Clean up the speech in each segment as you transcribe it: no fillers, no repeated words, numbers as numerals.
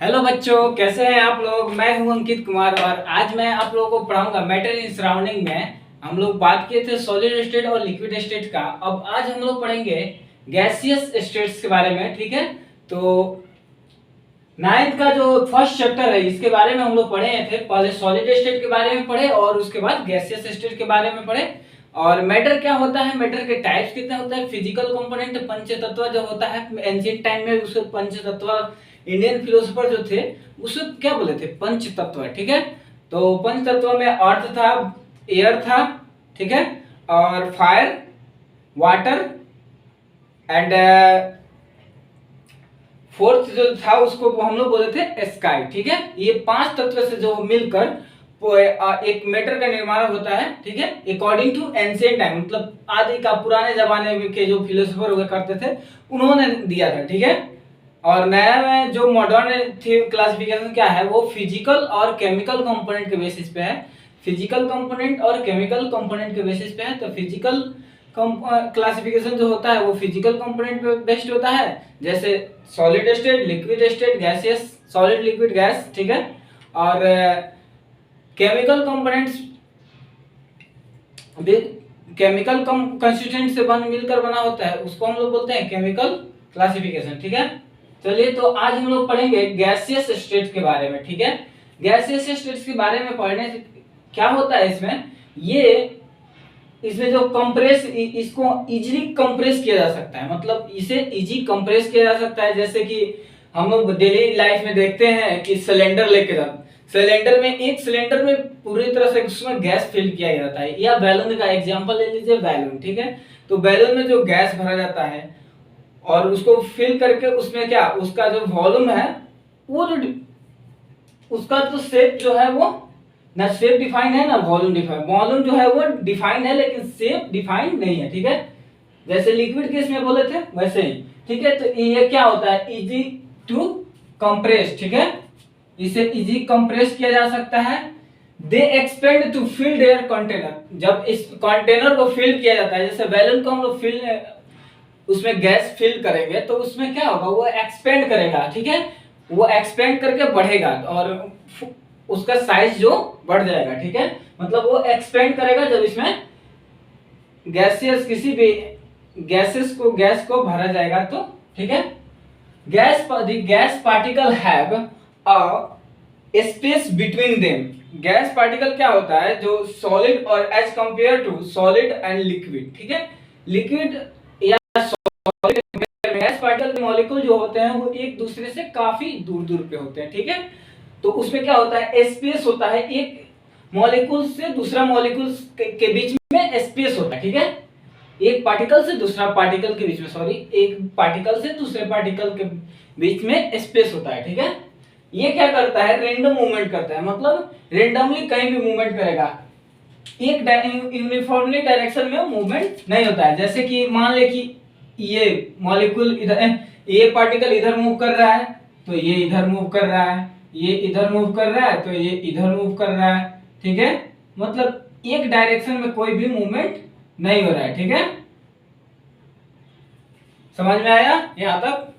Hello बच्चों, कैसे हैं आप लोग। मैं हूं अंकित कुमार और आज मैं आप लोगों को पढ़ाऊंगा मैटर इन सराउंडिंग में। हम लोग बात किए थे सॉलिड स्टेट और लिक्विड स्टेट का। अब आज हम लोग पढ़ेंगे गैसियस स्टेट्स के बारे में। ठीक है, तो नाइन्थ का जो फर्स्ट चैप्टर है इसके बारे में हम लोग पढ़े थे। पहले सॉलिड स्टेट के बारे में पढ़े और उसके बाद गैसियस स्टेट के बारे में पढ़े। और मैटर क्या होता है, मैटर के टाइप्स कितने होते हैं, फिजिकल कंपोनेंट पंच तत्व जो होता है एंशिएंट टाइम में उसको पंच तत्व, इंडियन फिलोसोफर जो थे उसको क्या बोले थे, पंच तत्व। ठीक है, तो पंच तत्व में अर्थ था, एयर था, ठीक है, और फायर, वाटर एंड फोर्थ जो था उसको हम लोग बोले थे स्काई। ठीक है, ये पांच तत्व से जो मिलकर एक मैटर का निर्माण होता है। ठीक है, अकॉर्डिंग टू एंशिएंट टाइम, मतलब आदि का पुराने जमाने के जो फिलोसोफर हुआ करते थे उन्होंने दिया था। ठीक है, और नया में जो मॉडर्न क्लासिफिकेशन क्या है वो फिजिकल और केमिकल कंपोनेंट के बेसिस पे है। फिजिकल कंपोनेंट और केमिकल कंपोनेंट के बेसिस पे है। तो फिजिकल क्लासिफिकेशन जो होता है वो फिजिकल कंपोनेंट पे बेस्ड होता है, जैसे solid state, liquid state, gaseous, solid, liquid, gas. ठीक है, और केमिकल कंपोनेंट्स केमिकल कंस्टिट्यूएंट से मिलकर बना होता है, उसको हम लोग बोलते हैं केमिकल क्लासिफिकेशन। ठीक है, चलिए तो आज हम लोग पढ़ेंगे गैसियस स्टेट के बारे में। ठीक है, गैसियस स्टेट्स के बारे में पढ़ने से क्या होता है, इसमें जो कंप्रेस, इसको इजीली कंप्रेस किया जा सकता है, मतलब इसे इजी कंप्रेस किया जा सकता है। जैसे कि हम लोग डेली लाइफ में देखते हैं कि सिलेंडर लेके जाते, सिलेंडर में एक सिलेंडर में पूरी तरह से उसमें गैस फिल किया जाता है, या बैलून का एग्जांपल ले लीजिए, बैलून। ठीक है, तो बैलून में जो गैस भरा जाता है और उसको फिल करके उसमें क्या, उसका जो वॉल्यूम है वो जो उसका जो शेप जो है वो ना शेप डिफाइन है ना वॉल्यूम डिफाइन। वॉल्यूम जो है वो डिफाइन है लेकिन शेप डिफाइन नहीं है। ठीक है, जैसे लिक्विड केस में बोले थे वैसे ही। ठीक है, तो ये क्या होता है, इजी टू कंप्रेस। ठीक है, इसे इजी कंप्रेस किया जा सकता है। They expand to fill their container, जब इस कंटेनर को फिल किया जाता है, जैसे बैलून को हम लोग फिल उसमें गैस फिल करेंगे तो उसमें क्या होगा, वो एक्सपेंड करेगा। ठीक है, वो एक्सपेंड करके बढ़ेगा और उसका साइज जो बढ़ जाएगा। ठीक है, मतलब वो एक्सपेंड करेगा जब इसमें गैसियस किसी भी गैस को भरा जाएगा तो। ठीक है, gas particle have a space between them. Gas particle क्या होता है, जो सॉलिड और as compare to solid and liquid. ठीक है, लिक्विड या सॉलिड में गैस पार्टिकल के मॉलिक्यूल जो होते हैं वो एक दूसरे से काफी दूर दूर पे होते हैं। ठीक है, तो उसमें क्या होता है, स्पेस होता है, एक मॉलिक्यूल से दूसरा मॉलिक्यूल के बीच में स्पेस होता है। ठीक है, एक पार्टिकल से दूसरा पार्टिकल के बीच में, सॉरी, एक पार्टिकल से दूसरे पार्टिकल के बीच में स्पेस होता है। ठीक है, ये क्या करता है, रेंडम मूवमेंट करता है, मतलब रेंडमली कहीं भी मूवमेंट करेगा, एक यूनिफॉर्मली डायरेक्शन में मूवमेंट नहीं होता है। जैसे कि मान ले कि ये मॉलिक्यूल इधर, ये पार्टिकल इधर मूव कर रहा है तो ये इधर मूव कर रहा है, ये इधर मूव कर रहा है तो ये इधर मूव कर रहा है। ठीक है, मतलब एक डायरेक्शन में कोई भी मूवमेंट नहीं हो रहा है। ठीक है, समझ में आया यहां तक।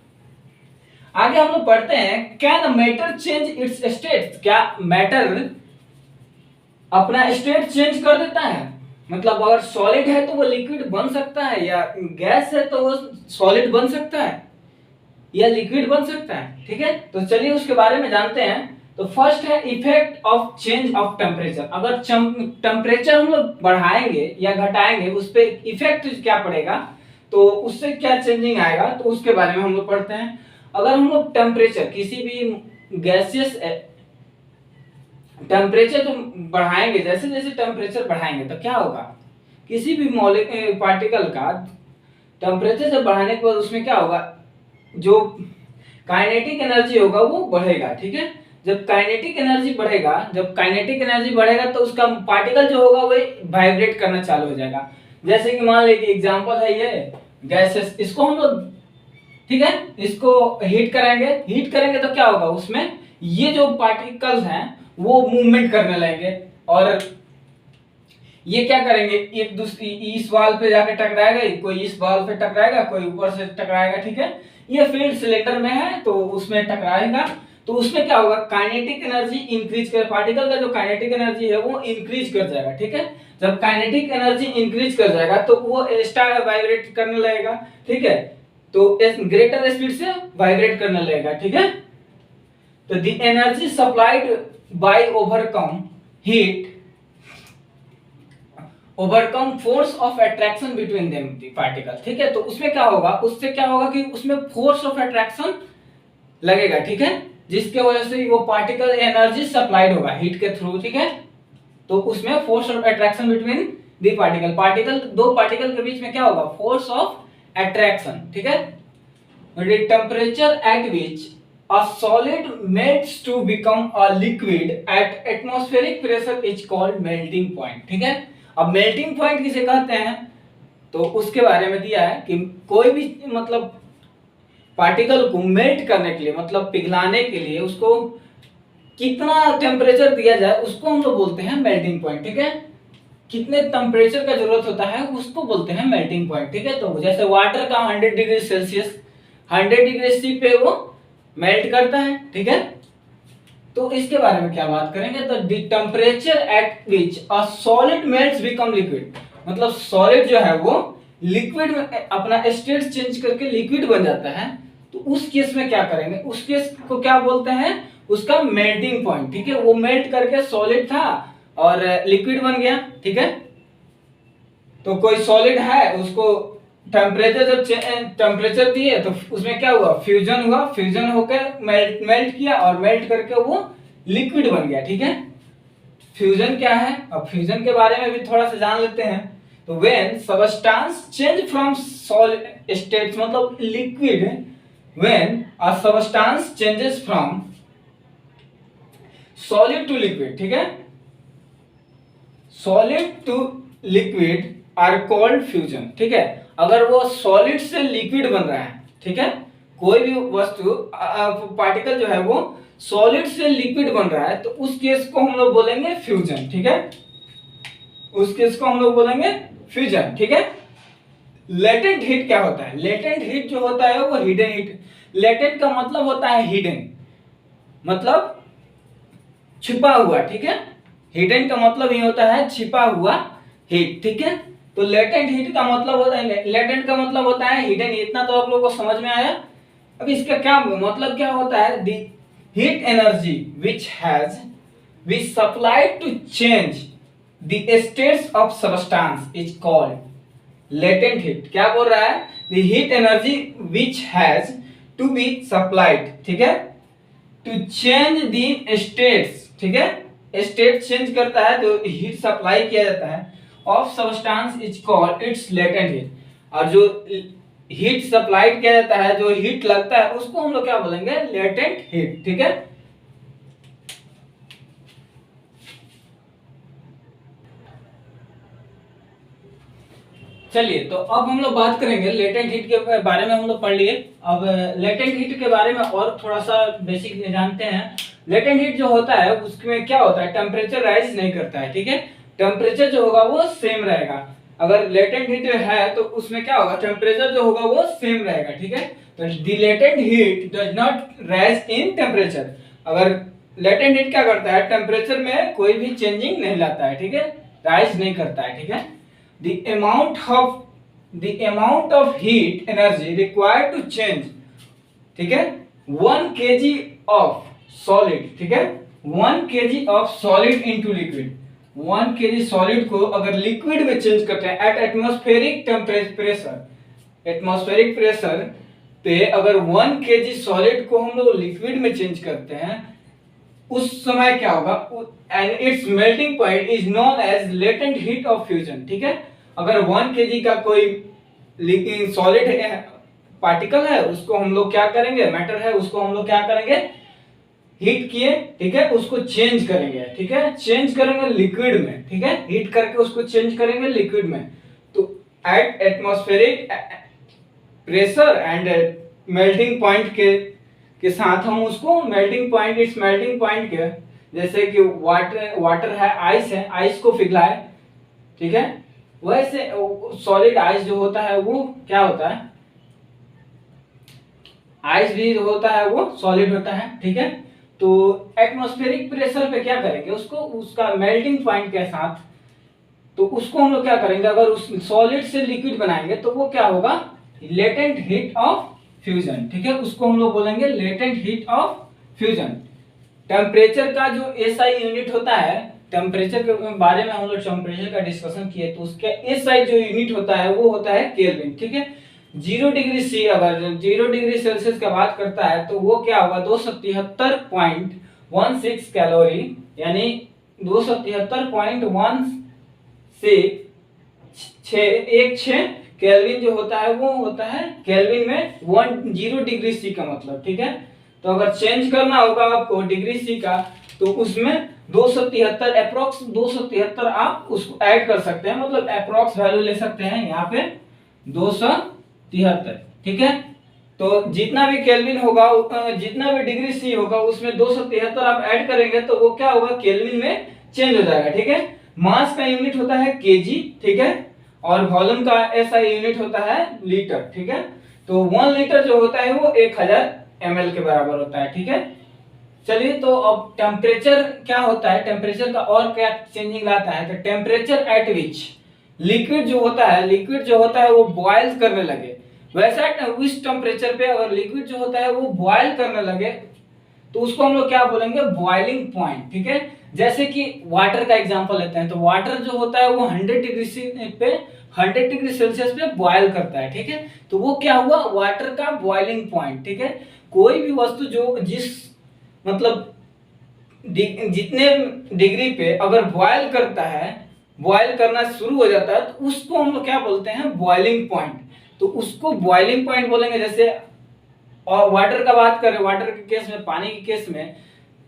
आगे हम लोग पढ़ते हैं, can matter change it's state. क्या मैटर अपना स्टेट चेंज कर देता है, मतलब अगर सॉलिड है तो वो लिक्विड बन सकता है, या गैस है तो वो सॉलिड बन सकता है, या लिक्विड बन सकता है। ठीक है, तो चलिए उसके बारे में जानते हैं। तो फर्स्ट है effect of change of temperature. अगर टेम्परेचर हम लोग बढ़ाएंगे या घटाएंगे उस पर इफेक्ट क्या पड़ेगा, तो उससे क्या चेंजिंग आएगा, तो उसके बारे में हम लोग पढ़ते हैं। अगर हम लोग टेम्परेचर किसी भी गैसियस टेम्परेचर तो बढ़ाएंगे, जैसे जैसे टेम्परेचर बढ़ाएंगे तो क्या होगा, किसी भी पार्टिकल का टेम्परेचर जब बढ़ाने के बाद उसमें क्या होगा, जो काइनेटिक एनर्जी होगा वो बढ़ेगा। ठीक है, जब काइनेटिक एनर्जी बढ़ेगा, तो उसका पार्टिकल जो होगा वो वाइब्रेट करना चालू हो जाएगा। जैसे कि मान लीजिए एग्जांपल है ये गैसेस, इसको हम लोग, ठीक है, इसको हीट करेंगे तो क्या होगा, उसमें ये जो पार्टिकल्स हैं वो मूवमेंट करने लगेंगे और ये क्या करेंगे, एक दूसरी इस वाल पे जाके टकराएगा, कोई इस वाल पे टकराएगा, कोई ऊपर से टकराएगा। ठीक है, ये फील्ड सिलेंडर में है तो उसमें टकराएगा तो उसमें क्या होगा, काइनेटिक एनर्जी इंक्रीज कर, पार्टिकल का जो काइनेटिक एनर्जी है वो इंक्रीज कर जाएगा, ठीक है। जब काइनेटिक एनर्जी इंक्रीज कर जाएगा तो वो स्टार वाइब्रेट करने लगेगा, ठीक है, तो ग्रेटर स्पीड से वाइब्रेट करने लगेगा, ठीक है। तो the energy supplied by overcome force of attraction between them the particle, ठीक है। तो उसमें क्या होगा, उससे क्या होगा कि उसमें फोर्स ऑफ अट्रैक्शन लगेगा, ठीक है, जिसके वजह से वो पार्टिकल एनर्जी सप्लाइड होगा हीट के थ्रू, ठीक है। तो उसमें force of attraction between the particle, दो पार्टिकल के बीच में क्या होगा, फोर्स ऑफ अट्रैक्शन, ठीक है। The temperature at which a solid melts to become a liquid at atmospheric pressure is called melting point, ठीक है। अब मेल्टिंग पॉइंट किसे कहते हैं, तो उसके बारे में दिया है कि कोई भी मतलब पार्टिकल को मेल्ट करने के लिए, मतलब पिघलाने के लिए उसको कितना टेम्परेचर दिया जाए उसको हम लोग बोलते हैं मेल्टिंग पॉइंट, ठीक है। कितने टेम्परेचर का जरूरत होता है उसको बोलते हैं मेल्टिंग पॉइंट, ठीक है। तो जैसे वाटर का 100 डिग्री सेल्सियस 100 डिग्री सी पे वो मेल्ट करता है, ठीक है। तो इसके बारे में क्या बात करेंगे, तो the temperature at which a solid melts become liquid, मतलब सॉलिड जो है वो लिक्विड में अपना स्टेट चेंज करके लिक्विड बन जाता है। तो उस केस में क्या करेंगे, उस केस को क्या बोलते हैं, उसका मेल्टिंग पॉइंट, ठीक है। वो मेल्ट करके सॉलिड था और लिक्विड बन गया, ठीक है। तो कोई सॉलिड है, उसको टेम्परेचर जब टेम्परेचर दिए तो उसमें क्या हुआ, फ्यूजन होकर मेल्ट किया और मेल्ट करके वो लिक्विड बन गया, ठीक है। फ्यूजन क्या है, अब फ्यूजन के बारे में भी थोड़ा सा जान लेते हैं। तो when substance change from solid states, मतलब liquid, when a substance changes from solid to liquid, ठीक है, solid to liquid are called fusion, ठीक है। अगर वो सॉलिड से लिक्विड बन रहा है, ठीक है, कोई भी वस्तु पार्टिकल जो है वो सॉलिड से लिक्विड बन रहा है, तो उस केस को हम लोग बोलेंगे फ्यूजन, ठीक है। उस केस को हम लोग बोलेंगे फ्यूजन, ठीक है। लेटेंट हीट क्या होता है, लेटेंट हीट जो होता है वो हिडन हीट, लेटेंट का मतलब होता है हिडन, मतलब छिपा हुआ, ठीक है। हिडन का मतलब ये होता है छिपा हुआ हीट, ठीक है। तो लेटेंट हीट का मतलब होता है, लेटेंट का मतलब होता है हिडन, इतना तो आप लोगों को समझ में आया। अब इसका क्या मतलब क्या होता है, the heat energy which has be supplied to change the states of substance is called latent heat. क्या बोल रहा है, the heat energy which has to be supplied, ठीक है, टू चेंज द स्टेट्स, ठीक है, स्टेट चेंज करता है, जो हीट सप्लाई किया जाता है of substance is called its latent heat. और जो हीट सप्लाइड किया जाता है, जो हीट लगता है, उसको हम लोग क्या बोलेंगे, लेटेंट हीट, ठीक है। चलिए, तो अब हम लोग बात करेंगे लेटेंट हीट के बारे में, हम लोग पढ़ लिए। अब लेटेंट हीट के बारे में और थोड़ा सा बेसिक जानते हैं। लेटेंट हीट जो होता है उसमें क्या होता है, टेम्परेचर राइज नहीं करता है, ठीक है। टेम्परेचर जो होगा वो सेम रहेगा। अगर लेटेंट हीट है तो उसमें क्या होगा, टेम्परेचर जो होगा वो सेम रहेगा, ठीक है। तो the latent heat does not rise in temperature. अगर लेटेंट हीट क्या करता है, टेम्परेचर में कोई भी चेंजिंग नहीं लाता है, ठीक है, राइज नहीं करता है, ठीक है। The amount of heat energy required to change, ठीक है, 1 kg of solid, ठीक है, 1 kg of solid into liquid, 1 kg solid को अगर लिक्विड में चेंज करते हैं at atmospheric pressure, atmospheric pressure पे अगर 1 kg सॉलिड को हम लोग लिक्विड में चेंज करते हैं, उस समय क्या होगा, and its melting point is known as latent heat of fusion, ठीक है। अगर 1 kg का कोई सॉलिड पार्टिकल है, उसको हम लोग क्या करेंगे, मैटर है, उसको हम लोग क्या करेंगे, हीट किए, ठीक है, उसको चेंज करेंगे, ठीक है, चेंज करेंगे लिक्विड में, ठीक है, हीट करके उसको चेंज करेंगे लिक्विड में। तो at atmospheric pressure and melting point के साथ हम उसको melting point, it's melting point के, जैसे कि वाटर है, आइस है, आइस को पिघलाए, ठीक है, वैसे सॉलिड आइस जो होता है वो क्या होता है, आइस भी होता है वो सॉलिड होता है, ठीक है। तो एटमॉस्फेरिक प्रेशर पे क्या करेंगे, उसको उसका मेल्टिंग पॉइंट के साथ, तो उसको हम लोग क्या करेंगे, अगर उस सॉलिड से लिक्विड बनाएंगे तो वो क्या होगा, लेटेंट हीट ऑफ फ्यूजन, ठीक है, उसको हम लोग बोलेंगे latent heat of fusion. Temperature का जो एसआई यूनिट होता है, टेम्परेचर के बारे में हम लोग टेम्परेचर का डिस्कशन किए, तो उसके एसआई जो यूनिट होता है वो होता है केल्विन, ठीक है। 0 डिग्री सी, अगर 0 डिग्री सेल्सियस का बात करता है तो वो क्या होगा, 273.16 कैलोरी, यानी 273.16 केल्विन जो होता है वो होता है केल्विन में 10 डिग्री सी का मतलब, ठीक है। तो अगर चेंज करना होगा आपको डिग्री सी का, तो उसमें 273 अप्रोक्स 273 आप उसको ऐड कर सकते हैं, मतलब अप्रोक्स वैल्यू ले सकते हैं यहाँ पे 273, ठीक है। तो जितना भी केल्विन होगा, जितना भी डिग्री सी होगा उसमें 273 आप ऐड करेंगे तो वो क्या होगा, केल्विन में चेंज हो जाएगा, ठीक है। मास का यूनिट होता है केजी, ठीक है, और वॉल्यूम का एसआई यूनिट होता है लीटर, ठीक है। तो 1 लीटर जो होता है वो 1000 ml के बराबर होता है, ठीक है। चलिए, तो अब टेम्परेचर क्या होता है, टेम्परेचर का और क्या चेंजिंग लाता है, तो टेम्परेचर एट विच लिक्विड जो होता है वो बॉयल करने लगे, वैसा उस टेम्परेचर पे अगर लिक्विड जो होता है वो बॉयल करने लगे तो उसको हम लोग क्या बोलेंगे, बॉइलिंग पॉइंट, ठीक है। जैसे कि वाटर का एग्जांपल लेते हैं, तो वाटर जो होता है वो 100 डिग्री सेल्सियस पे बॉयल करता है, ठीक है। तो वो क्या हुआ, वाटर का बॉइलिंग पॉइंट, ठीक है। कोई भी वस्तु जो जिस मतलब जितने डिग्री पे अगर बॉयल करता है, बॉयल करना शुरू हो जाता है, तो उसको हम लोग क्या बोलते हैं, बॉइलिंग पॉइंट। तो उसको बॉइलिंग पॉइंट बोलेंगे। जैसे और वाटर का बात करें, वाटर के केस में, पानी के केस में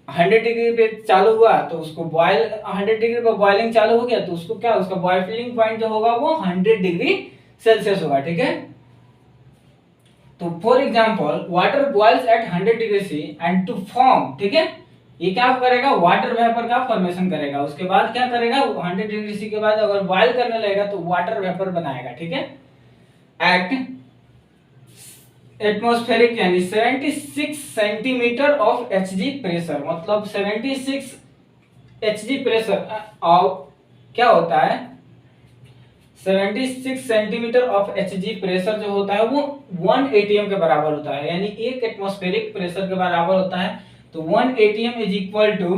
100 डिग्री पे चालू हुआ तो उसको बॉयल, 100 डिग्री पे बॉइलिंग चालू हो गया तो उसको क्या, उसका बॉइलिंग पॉइंट जो होगा वो 100 डिग्री सेल्सियस होगा, ठीक है। तो for example water boils at 100 degree C and to form, ठीक है, ये क्या करेगा, वाटर वेपर का फॉर्मेशन करेगा। उसके बाद क्या करेगा, 100 डिग्री सी के बाद अगर बॉयल करने लगेगा तो वाटर वेपर बनाएगा, ठीक है। एट एटमॉस्फेरिक यानी 76 सेंटीमीटर ऑफ एचजी प्रेशर, मतलब 76 एचजी प्रेशर और क्या होता है, 76 सेंटीमीटर ऑफ एचजी प्रेशर जो होता है वो 1 एटीएम के बराबर होता है, यानी 1 एटमॉस्फेरिक प्रेशर के बराबर होता है। तो 1 ATM is equal to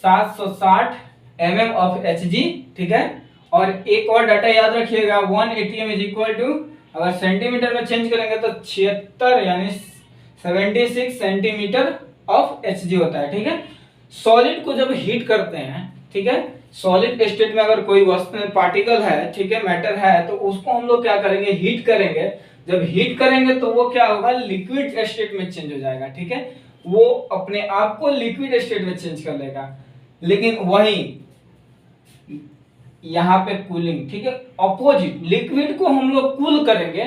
760 mm of HG, ठीक है। और एक और डाटा याद रखिएगा, 1 एटीएम इज इक्वल टू, अगर सेंटीमीटर में चेंज करेंगे तो 76 यानी 76 सेंटीमीटर ऑफ एचजी होता है, ठीक है। सॉलिड को जब हीट करते हैं, ठीक है, सॉलिड स्टेट में अगर कोई वस्तु पार्टिकल है, ठीक है, मैटर है, तो उसको हम लोग क्या करेंगे, हीट करेंगे। जब हीट करेंगे तो वो क्या होगा, लिक्विड स्टेट में चेंज हो जाएगा, ठीक है, वो अपने आप को लिक्विड स्टेट में चेंज कर लेगा। लेकिन वही यहाँ पे कूलिंग, ठीक है, अपोजिट लिक्विड को हम लोग कूल करेंगे,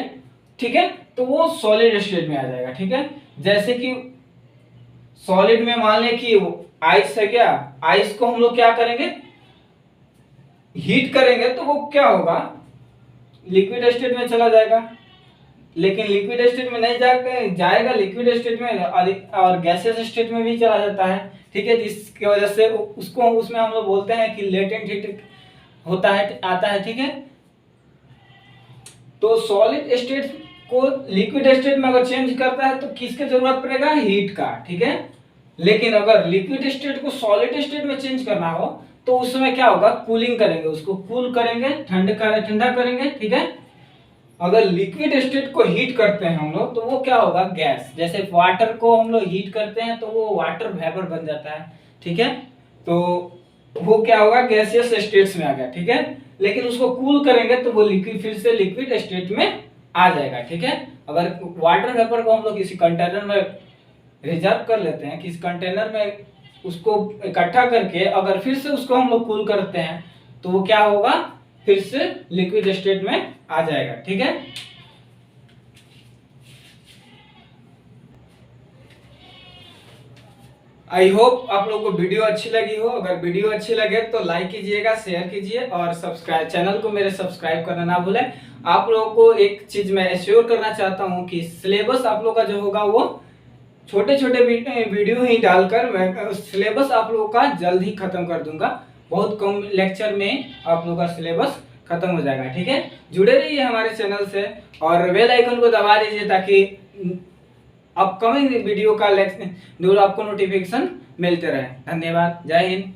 ठीक है, तो वो सॉलिड स्टेट में आ जाएगा, ठीक है। जैसे कि सॉलिड में मान लें कि आइस है, क्या आइस को हम लोग क्या करेंगे, हीट करेंगे तो वो क्या होगा, लिक्विड स्टेट में चला जाएगा। लेकिन लिक्विड स्टेट में नहीं जाएगा, लिक्विड स्टेट में और गैसियस स्टेट में भी चला जाता है, ठीक है। जिसकी वजह से उसको उसमें हम लोग बोलते हैं कि लेटेंट हीट होता है, आता है, ठीक है। तो सॉलिड स्टेट को लिक्विड स्टेट में अगर चेंज करता है तो किसकी जरूरत पड़ेगा, हीट का, ठीक है। लेकिन अगर लिक्विड स्टेट को सॉलिड स्टेट में चेंज करना हो तो उसमें क्या होगा, कूलिंग करेंगे, उसको कूल करेंगे, ठंडा करेंगे, ठीक है। अगर लिक्विड स्टेट को हीट करते हैं हम लोग तो वो क्या होगा, गैस। जैसे वाटर को हम लोग हीट करते हैं तो वो वाटर वेपर बन जाता है, ठीक है। तो वो क्या होगा, गैसियस स्टेट्स में आ गया, ठीक है। लेकिन उसको कूल करेंगे तो वो लिक्विड फिर से लिक्विड स्टेट में आ जाएगा, ठीक है। अगर वाटर वेपर को हम लोग किसी कंटेनर में रिजर्व कर लेते हैं, किसी कंटेनर में उसको इकट्ठा करके अगर फिर से उसको हम लोग कूल करते हैं तो वो क्या होगा, फिर से लिक्विड स्टेट में आ जाएगा, ठीक है। आई होप आप लोग को वीडियो अच्छी लगी हो। अगर वीडियो अच्छी लगे तो लाइक कीजिएगा, शेयर कीजिए और सब्सक्राइब, चैनल को मेरे सब्सक्राइब करना ना भूलें। आप लोगों को एक चीज मैं एश्योर करना चाहता हूं कि सिलेबस आप लोग का जो होगा वो छोटे छोटे वीडियो ही डालकर मैं सिलेबस आप लोगों का जल्द ही खत्म कर दूंगा। बहुत कम लेक्चर में आप लोगों का सिलेबस खत्म हो जाएगा। ठीक है, जुड़े रहिए हमारे चैनल से और बेल आइकन को दबा दीजिए ताकि अपकमिंग वीडियो का आपको नोटिफिकेशन मिलते रहे। धन्यवाद, जय हिंद।